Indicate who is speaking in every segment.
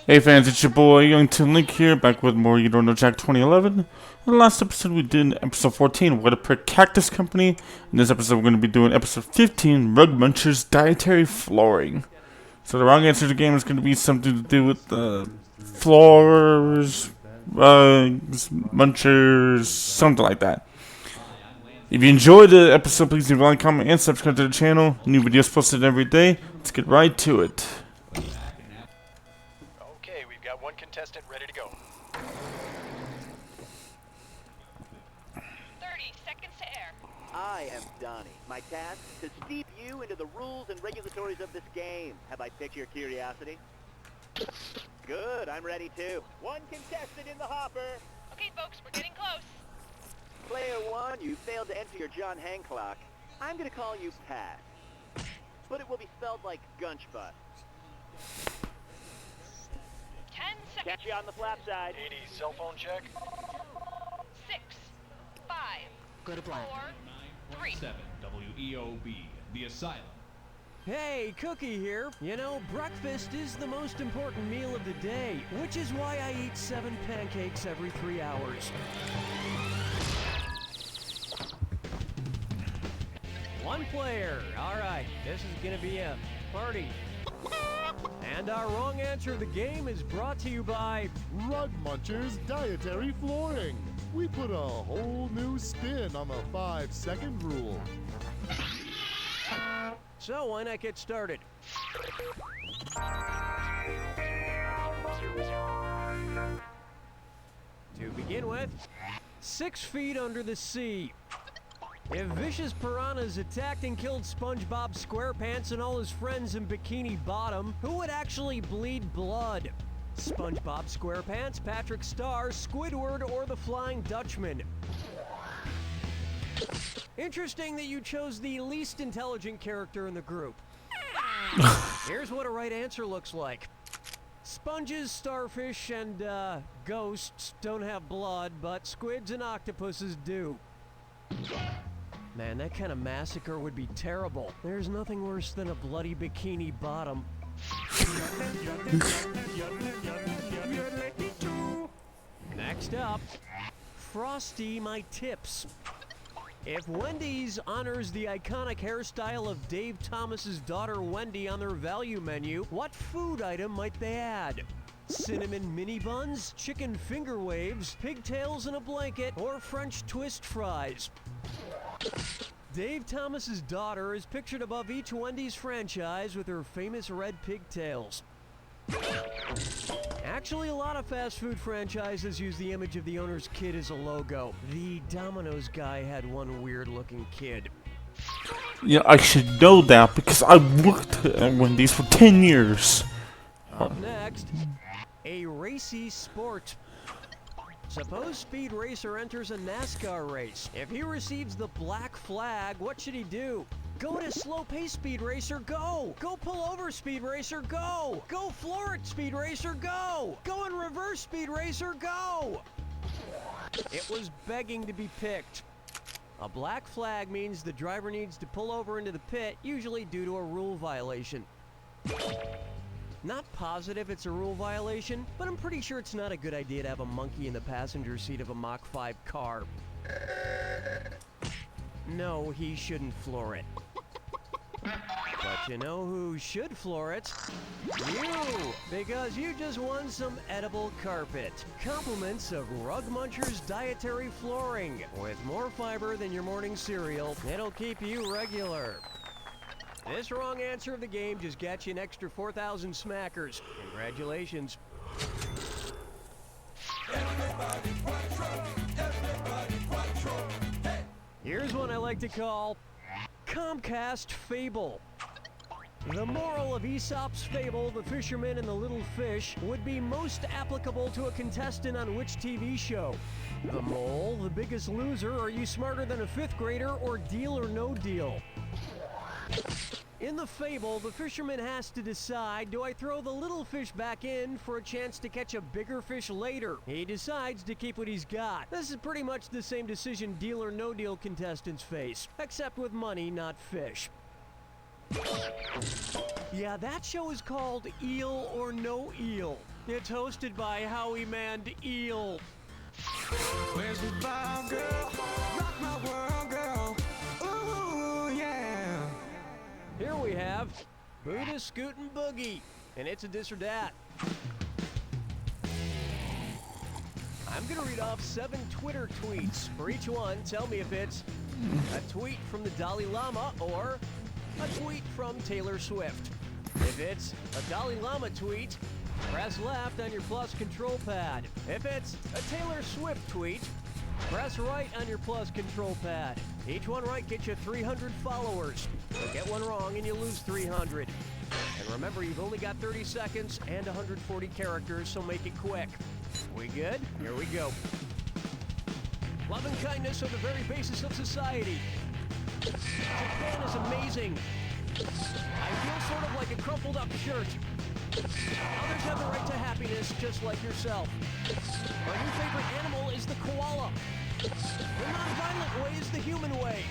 Speaker 1: Hey fans, it's your boy Untitled here, back with more You Don't Know Jack 2011. In the last episode we did episode 14, What a Prick Cactus Company. In this episode we're going to be doing episode 15, Rug Munchers Dietary Flooring. So the wrong answer to the game is going to be something to do with floors, rugs, munchers, something like that. If you enjoyed the episode, please leave a like, comment, and subscribe to the channel. New videos posted every day. Let's get right to it.
Speaker 2: Got one contestant ready to go.
Speaker 3: 30 seconds to air.
Speaker 4: I am Donnie. My task, to steep you into the rules and regulatories of this game. Have I piqued your curiosity? Good, I'm ready too. One contestant in the hopper.
Speaker 3: Okay, folks, we're getting close.
Speaker 4: Player one, you failed to enter your John Hancock. I'm gonna call you Pat. But it will be spelled like Gunchbutt.
Speaker 3: 10 seconds.
Speaker 4: Catch you on the flap side.
Speaker 2: 80 cell phone check.
Speaker 3: 6, 5,
Speaker 5: Go to black.
Speaker 3: 4, 3.
Speaker 5: 7 WEOB, the Asylum.
Speaker 6: Hey, Cookie here. You know, breakfast is the most important meal of the day, which is why I eat 7 pancakes every 3 hours. One player. All right, this is gonna be a party. And our wrong answer of the game is brought to you by
Speaker 7: Rug Munchers Dietary Flooring. We put a whole new spin on the 5-second rule.
Speaker 6: So why not get started? To begin with, 6 feet under the sea. If vicious piranhas attacked and killed SpongeBob SquarePants and all his friends in Bikini Bottom, who would actually bleed blood? SpongeBob SquarePants, Patrick Star, Squidward, or the Flying Dutchman? Interesting that you chose the least intelligent character in the group. Here's what a right answer looks like. Sponges, starfish, and ghosts don't have blood, but squids and octopuses do. Man, that kind of massacre would be terrible. There's nothing worse than a bloody Bikini Bottom. Next up, Frosty my tips. If Wendy's honors the iconic hairstyle of Dave Thomas's daughter Wendy on their value menu, what food item might they add? Cinnamon mini buns, chicken finger waves, pigtails in a blanket, or French twist fries? Dave Thomas's daughter is pictured above each Wendy's franchise with her famous red pigtails. Actually, a lot of fast food franchises use the image of the owner's kid as a logo. The Domino's guy had one weird-looking kid.
Speaker 1: Yeah, I should know that because I worked at Wendy's for 10 years.
Speaker 6: Up next, a racy sport. Suppose Speed Racer enters a NASCAR race. If he receives the black flag, what should he do? Go at a slow pace, Speed Racer, go! Go pull over, Speed Racer, go! Go floor it, Speed Racer, go! Go in reverse, Speed Racer, go! It was begging to be picked. A black flag means the driver needs to pull over into the pit, usually due to a rule violation. Not positive it's a rule violation, but I'm pretty sure it's not a good idea to have a monkey in the passenger seat of a Mach 5 car. No, he shouldn't floor it. But you know who should floor it? You! Because you just won some edible carpet. Compliments of Rug Munchers Dietary Flooring. With more fiber than your morning cereal, it'll keep you regular. This wrong answer of the game just got you an extra 4,000 smackers. Congratulations. Here's one I like to call Comcast Fable. The moral of Aesop's fable, The Fisherman and the Little Fish, would be most applicable to a contestant on which TV show? The Mole, The Biggest Loser, Are You Smarter Than a 5th Grader, or Deal or No Deal? In the fable, the fisherman has to decide, do I throw the little fish back in for a chance to catch a bigger fish later? He decides to keep what he's got. This is pretty much the same decision Deal or No Deal contestants face, except with money, not fish. Yeah, that show is called Eel or No Eel. It's hosted by Howie Mand Eel.
Speaker 8: Where's the vibe, girl? Rock my world, girl. Ooh, yeah.
Speaker 6: Here we have Buddha Scootin' Boogie, and it's a dis or dat. I'm gonna read off 7 Twitter tweets. For each one, tell me if it's a tweet from the Dalai Lama or a tweet from Taylor Swift. If it's a Dalai Lama tweet, press left on your plus control pad. If it's a Taylor Swift tweet, press right on your plus control pad. Each one right gets you 300 followers. So get one wrong and you lose 300. And remember, you've only got 30 seconds and 140 characters, so make it quick. We good? Here we go. Love and kindness are the very basis of society. Japan is amazing. I feel sort of like a crumpled up shirt. Others have the right to happiness just like yourself. My new favorite animal is the koala. The non-violent way is the human way.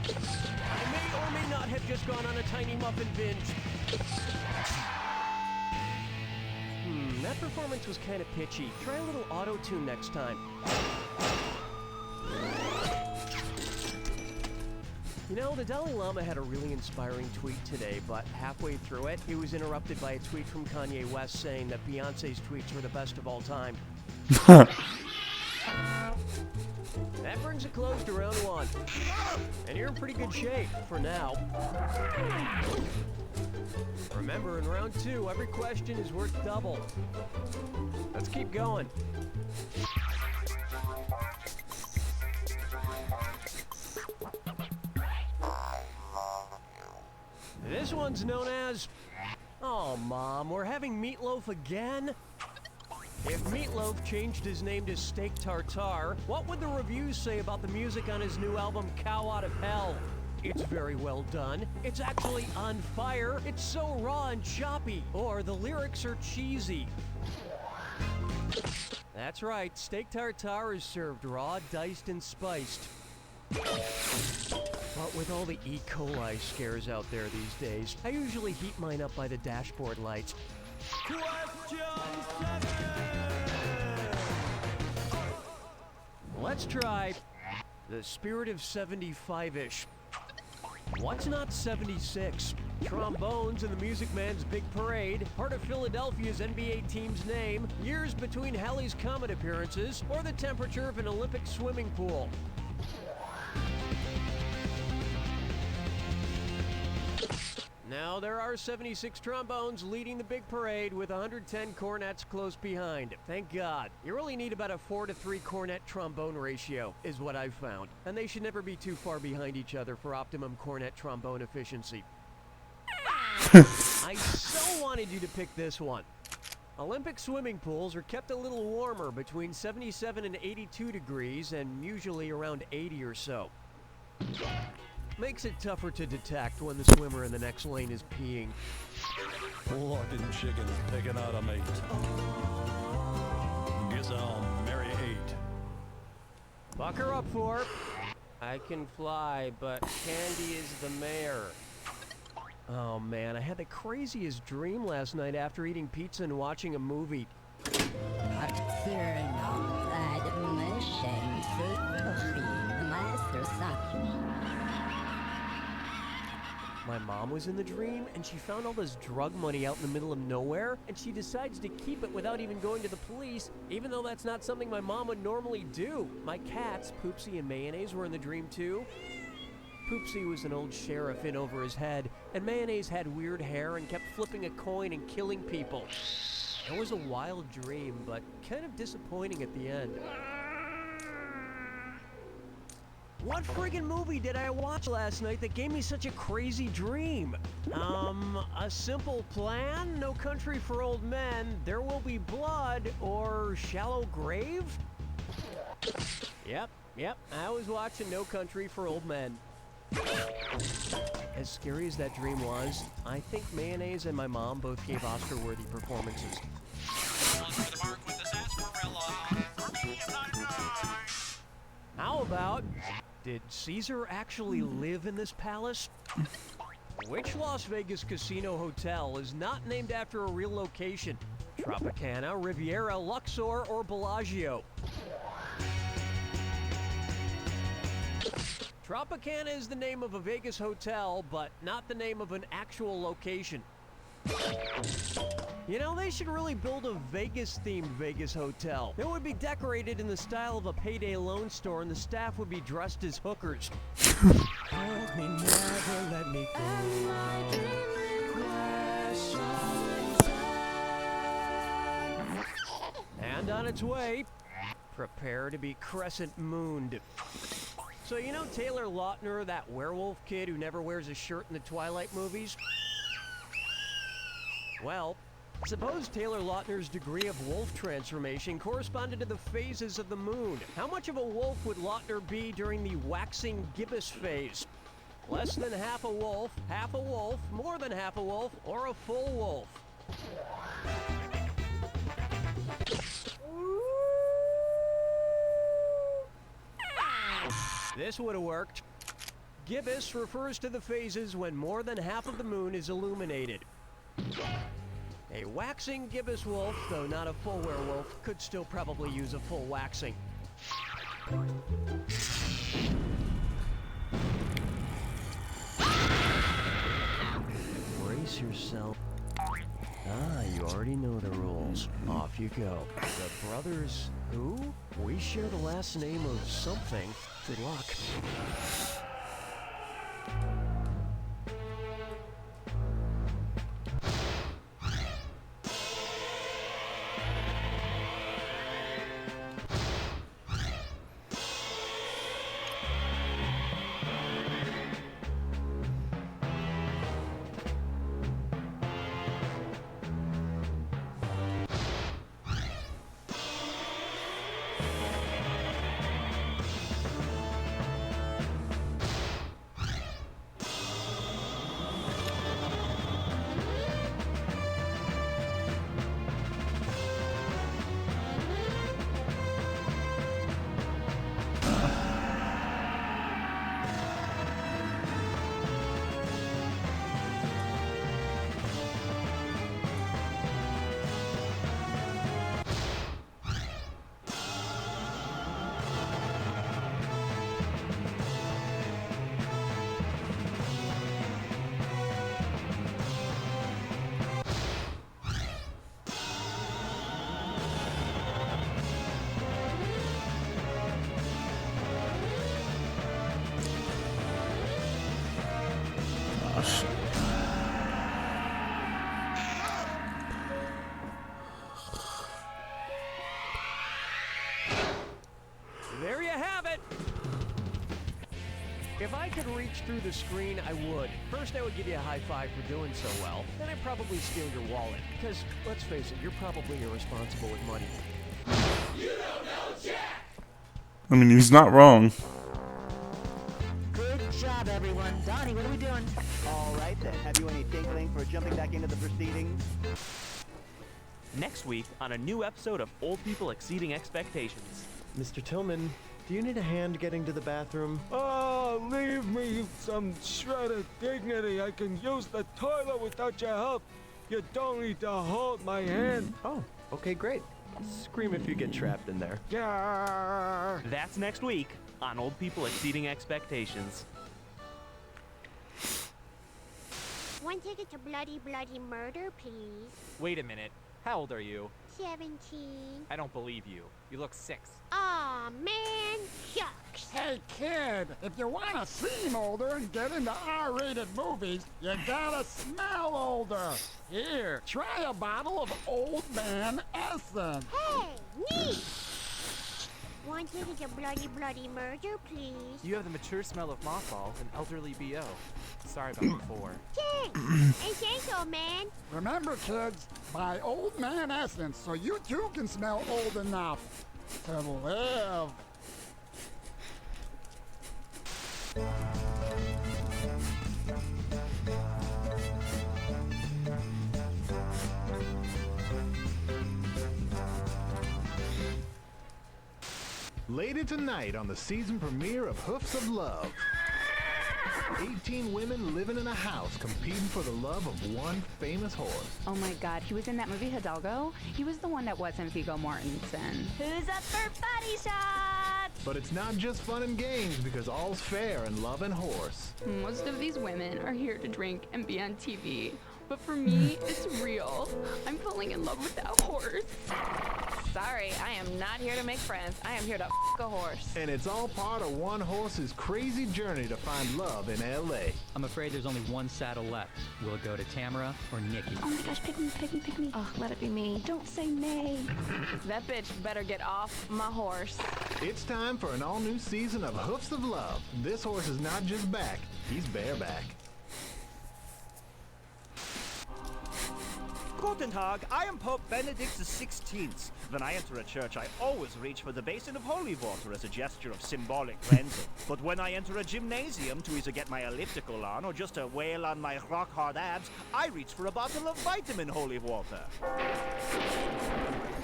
Speaker 6: I may or may not have just gone on a tiny muffin binge. That performance was kind of pitchy. Try a little auto-tune next time. You know, the Dalai Lama had a really inspiring tweet today, but halfway through it, he was interrupted by a tweet from Kanye West saying that Beyonce's tweets were the best of all time. That brings a close to round 1. And you're in pretty good shape, for now. Remember, in round 2, every question is worth double. Let's keep going. This one's known as... Oh, Mom, we're having Meatloaf again? If Meatloaf changed his name to Steak Tartare, what would the reviews say about the music on his new album, Cow Out of Hell? It's very well done. It's actually on fire. It's so raw and choppy. Or the lyrics are cheesy. That's right. Steak Tartare is served raw, diced, and spiced. But with all the E. coli scares out there these days, I usually heat mine up by the dashboard lights. Question 7! Let's try the spirit of 75-ish. What's not 76? Trombones in the Music Man's Big Parade, part of Philadelphia's NBA team's name, years between Halley's Comet appearances, or the temperature of an Olympic swimming pool. Now, there are 76 trombones leading the big parade with 110 cornets close behind. Thank God. You really need about a 4-to-3 cornet-trombone ratio, is what I've found. And they should never be too far behind each other for optimum cornet-trombone efficiency. I so wanted you to pick this one. Olympic swimming pools are kept a little warmer between 77 and 82 degrees and usually around 80 or so. Makes it tougher to detect when the swimmer in the next lane is peeing.
Speaker 9: Blood and chicken taken out of meat. Guess I'll marry 8.
Speaker 6: Buck her up, for. I can fly, but Candy is the mayor. Oh man, I had the craziest dream last night after eating pizza and watching a movie. My mom was in the dream, and she found all this drug money out in the middle of nowhere, and she decides to keep it without even going to the police, even though that's not something my mom would normally do. My cats, Poopsie and Mayonnaise, were in the dream too. Poopsie was an old sheriff in over his head, and Mayonnaise had weird hair and kept flipping a coin and killing people. It was a wild dream, but kind of disappointing at the end. What friggin' movie did I watch last night that gave me such a crazy dream? A Simple Plan, No Country for Old Men, There Will Be Blood, or Shallow Grave? Yep, I was watching No Country for Old Men. As scary as that dream was, I think Mayonnaise and my mom both gave Oscar-worthy performances. How about, did Caesar actually live in this palace? Which Las Vegas casino hotel is not named after a real location? Tropicana, Riviera, Luxor, or Bellagio? Tropicana is the name of a Vegas hotel, but not the name of an actual location. You know, they should really build a Vegas-themed Vegas hotel. It would be decorated in the style of a payday loan store, and the staff would be dressed as hookers. Help me, never let me go. And on its way, prepare to be crescent-mooned. So you know Taylor Lautner, that werewolf kid who never wears a shirt in the Twilight movies? Well, suppose Taylor Lautner's degree of wolf transformation corresponded to the phases of the moon. How much of a wolf would Lautner be during the waxing gibbous phase? Less than half a wolf, more than half a wolf, or a full wolf? This would have worked. Gibbous refers to the phases when more than half of the moon is illuminated. A waxing gibbous wolf, though not a full werewolf, could still probably use a full waxing. Brace yourself. Ah, you already know the rules. Off you go. The brothers who? We share the last name of something. Good luck.
Speaker 1: Gosh.
Speaker 6: There you have it! If I could reach through the screen, I would. First, I would give you a high five for doing so well. Then I'd probably steal your wallet. Because, let's face it, you're probably irresponsible with money.
Speaker 8: You don't know Jack!
Speaker 1: I mean, he's not wrong.
Speaker 4: Good job, everyone. Donnie, what are we doing? All right, then. Have you any tinkling for jumping back into the proceedings?
Speaker 10: Next week on a new episode of Old People Exceeding Expectations.
Speaker 6: Mr. Tillman, do you need a hand getting to the bathroom?
Speaker 11: Oh, leave me some shred of dignity. I can use the toilet without your help. You don't need to hold my hand.
Speaker 6: Oh, okay, great. Scream if you get trapped in there.
Speaker 11: Yeah.
Speaker 10: That's next week on Old People Exceeding Expectations.
Speaker 12: One ticket to Bloody Bloody Murder, please.
Speaker 13: Wait a minute. How old are you?
Speaker 12: 17.
Speaker 13: I don't believe you. You look 6.
Speaker 12: Aw, man. Shucks.
Speaker 14: Hey, kid, if you want to seem older and get into R-rated movies, you gotta smell older. Here, try a bottle of Old Man Essence.
Speaker 12: Hey, neat. One ticket to Bloody Bloody Murder, please.
Speaker 13: You have the mature smell of mothballs and elderly B.O. Sorry about before.
Speaker 12: Thanks. And thanks, old man.
Speaker 14: Remember, kids, buy Old Man Essence so you too can smell old enough to live.
Speaker 15: Later tonight on the season premiere of Hoofs of Love. 18 women living in a house competing for the love of one famous horse.
Speaker 16: Oh my god, he was in that movie Hidalgo? He was the one that wasn't Viggo Mortensen.
Speaker 12: Who's up for body shots?
Speaker 15: But it's not just fun and games because all's fair in love and horse.
Speaker 16: Most of these women are here to drink and be on TV. But for me, it's real. I'm falling in love with that horse.
Speaker 17: Sorry, I am not here to make friends. I am here to f a horse.
Speaker 15: And it's all part of one horse's crazy journey to find love in L.A.
Speaker 18: I'm afraid there's only one saddle left. Will it go to Tamara or Nikki?
Speaker 12: Oh my gosh, pick me, pick me, pick me. Oh, let it be me. Don't say nay.
Speaker 17: That bitch better get off my horse.
Speaker 15: It's time for an all-new season of Hoofs of Love. This horse is not just back, he's bareback.
Speaker 19: Guten Tag, I am Pope Benedict XVI. When I enter a church, I always reach for the basin of holy water as a gesture of symbolic cleansing. But when I enter a gymnasium to either get my elliptical on or just to wail on my rock-hard abs, I reach for a bottle of vitamin holy water.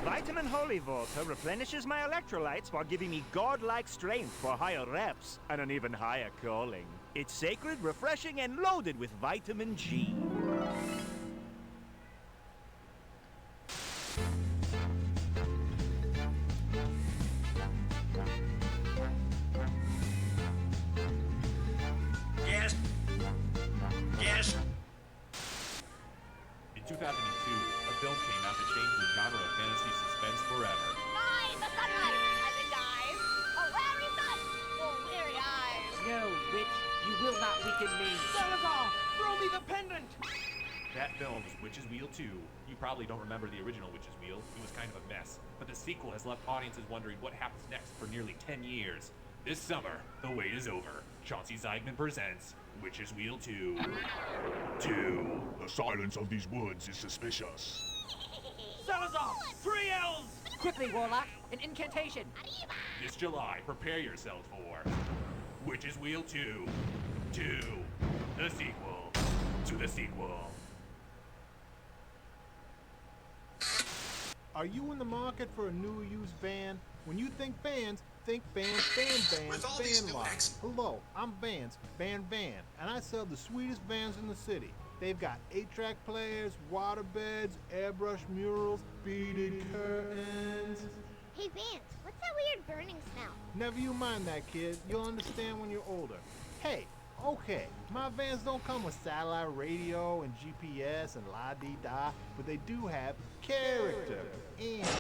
Speaker 19: Vitamin holy water replenishes my electrolytes while giving me godlike strength for higher reps and an even higher calling. It's sacred, refreshing, and loaded with vitamin G.
Speaker 5: In 2002, a film came out that changed the genre of fantasy suspense forever.
Speaker 3: Mine, the sunlight, and the dive. Oh, wary sun, oh, weary eyes.
Speaker 20: No, witch, you will not weaken me.
Speaker 11: Salazar, throw me the pendant!
Speaker 5: That film was Witch's Wheel 2. You probably don't remember the original Witch's Wheel. It was kind of a mess. But the sequel has left audiences wondering what happens next for nearly 10 years. This summer, the wait is over. Chauncey Zeigman presents Witch's Wheel 2. 2.
Speaker 9: The silence of these woods is suspicious.
Speaker 20: Salazar, 3 L's! Quickly, Warlock, an incantation.
Speaker 5: This July, prepare yourself for Witch's Wheel 2. 2. The sequel to the sequel.
Speaker 15: Are you in the market for a new used van? When you think Vans Van Lot. Hello, I'm Vans, Van, and I sell the sweetest vans in the city. They've got 8-track players, water beds, airbrush murals, beaded curtains.
Speaker 12: Hey, Vance, what's that weird burning smell?
Speaker 15: Never you mind that, kid. You'll understand when you're older. Hey, okay, my vans don't come with satellite radio and GPS and la-dee-da, but they do have character. And